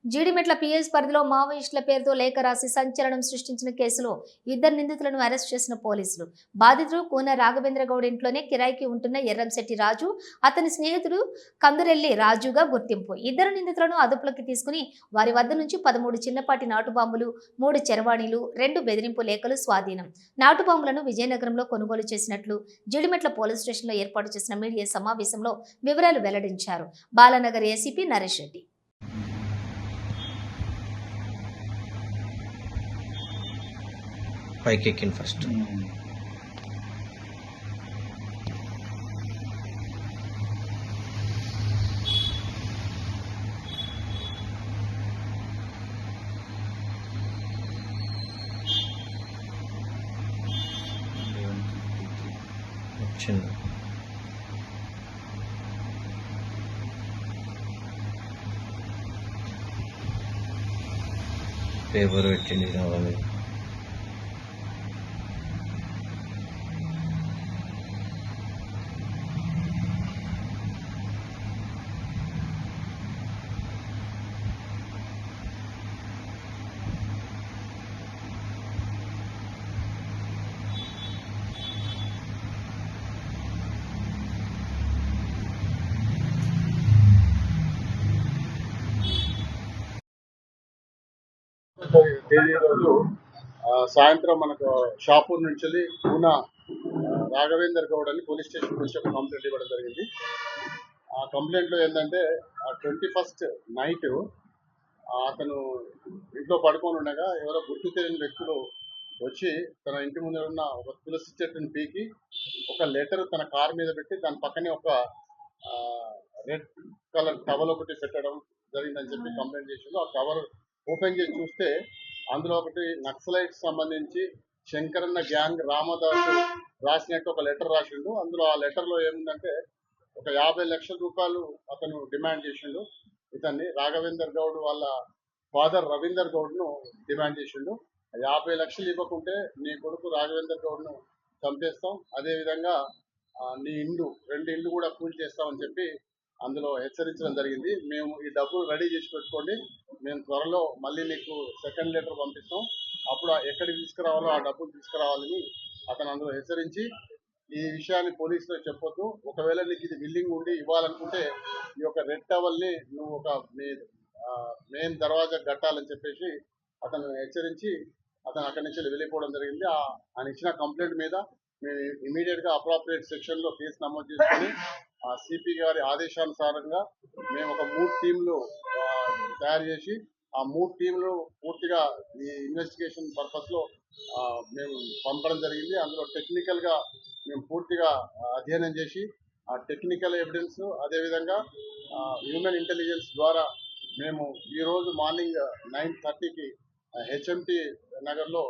Jeedimetla PS పరిధిలో మావోయిస్టుల పేరుతో లేఖ రాసి సంచలనం సృష్టించిన కేసులో ఇద్దరు నిందితులను అరెస్ట్ చేసిన పోలీసులు. బాధితుడు కూన రాఘవేంద్ర గౌడ్ ఇంట్లోనే కిరాయికి ఉంటున్న ఎర్రంశెట్టి రాజు, అతని స్నేహితుడు కందురెల్లి రాజుగా గుర్తింపు. ఇద్దరు నిందితులను అదుపులోకి తీసుకుని వారి వద్ద నుంచి 13 చిన్నపాటి నాటు బాంబులు, 3 చరవాణీలు, 2 బెదిరింపు లేఖలు స్వాధీనం. నాటు బాంబులను విజయనగరంలో కొనుగోలు చేసినట్లు జీడిమెట్ల పోలీస్ స్టేషన్లో ఏర్పాటు చేసిన మీడియా సమావేశంలో వివరాలు వెల్లడించారు బాలానగర్ ఏసీపీ నరేష్ రెడ్డి. పైకెక్కిన ఫస్ట్ వచ్చింది. పేపర్ పెట్టింది కావాలి. తేదీ రోజు సాయంత్రం మనకు షాపూర్ నుంచి పూన రాఘవేందర్ గౌడ్ అని పోలీస్ స్టేషన్ వచ్చి ఒక కంప్లైంట్ ఇవ్వడం జరిగింది. ఆ కంప్లైంట్లో ఏంటంటే 21st నైట్ అతను ఇంట్లో పడుకొని ఉండగా ఎవరో గుర్తు తెలియని వ్యక్తులు వచ్చి తన ఇంటి ముందు ఉన్న ఒక తులసి చెట్టుని పీకి ఒక లెటర్ తన కార్ మీద పెట్టి దాని పక్కనే ఒక రెడ్ కలర్ టవల్ ఒకటి పెట్టడం జరిగిందని చెప్పి కంప్లైంట్ చేసిండు. ఆ కవర్ ఓపెన్ చేసి చూస్తే అందులో ఒకటి నక్సలైట్స్ సంబంధించి శంకరన్న గ్యాంగ్ రామదాసు రాసినట్టు ఒక లెటర్ రాసిండు. అందులో ఆ లెటర్లో ఏముందంటే ఒక 50 లక్షల రూపాయలు అతను డిమాండ్ చేసిండు. ఇతన్ని రాఘవేందర్ గౌడ్ వాళ్ళ ఫాదర్ రవీందర్ గౌడ్ను డిమాండ్ చేసిండు. 50 లక్షలు ఇవ్వకుంటే నీ కొడుకు రాఘవేందర్ గౌడ్ను చంపేస్తాం, అదేవిధంగా నీ ఇల్లు 2 ఇళ్ళు కూడా కూల్ చేస్తామని చెప్పి అందులో హెచ్చరించడం జరిగింది. మేము ఈ డబ్బులు రెడీ చేసి పెట్టుకోండి, మేము త్వరలో మళ్ళీ నీకు సెకండ్ లెటర్ పంపిస్తాం, అప్పుడు ఎక్కడికి తీసుకురావాలో ఆ డబ్బులు తీసుకురావాలని అతను అందులో హెచ్చరించి ఈ విషయాన్ని పోలీసులో చెప్పొద్దు, ఒకవేళ నీకు ఇది విల్లింగ్ ఉండి ఇవ్వాలనుకుంటే ఈ యొక్క రెడ్ టవల్ని నువ్వు ఒక మెయిన్ దర్వాజా కట్టాలని చెప్పేసి అతను హెచ్చరించి అతను అక్కడి నుంచి వెళ్ళిపోవడం జరిగింది. ఆయన ఇచ్చిన కంప్లైంట్ మీద మేము ఇమీడియట్గా అప్రాప్రియేట్ సెక్షన్లో కేసు నమోదు చేసుకొని సిపి గారి ఆదేశానుసారంగా మేము ఒక 3 టీంలు తయారు చేసి ఆ 3 టీంలు పూర్తిగా ఈ ఇన్వెస్టిగేషన్ పర్పస్లో మేము పంపడం జరిగింది. అందులో టెక్నికల్గా మేము పూర్తిగా అధ్యయనం చేసి ఆ టెక్నికల్ ఎవిడెన్స్ అదేవిధంగా హ్యూమన్ ఇంటెలిజెన్స్ ద్వారా మేము ఈరోజు మార్నింగ్ 9:30కి హెచ్ఎంటి నగర్లో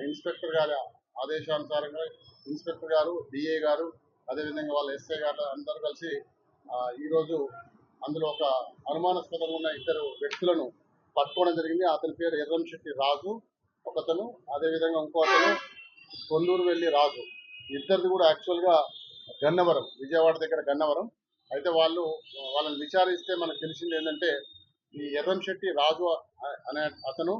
ఇన్స్పెక్టర్ గారి ఆదేశానుసారంగా ఇన్స్పెక్టర్ గారు, డిఏ గారు, అదేవిధంగా వాళ్ళ ఎస్ఐ గారు అందరూ కలిసి ఈరోజు అందులో ఒక అనుమానాస్పదంగా ఉన్న 2 వ్యక్తులను పట్టుకోవడం జరిగింది. అతని పేరు ఎర్రంశెట్టి రాజు ఒకతను, అదేవిధంగా ఇంకో అతను కొండూరువెల్లి రాజు. ఇద్దరిది కూడా యాక్చువల్గా గన్నవరం, విజయవాడ దగ్గర గన్నవరం. అయితే వాళ్ళని విచారిస్తే మనకు తెలిసింది ఏంటంటే ఈ ఎర్రంశెట్టి రాజు అనే అతను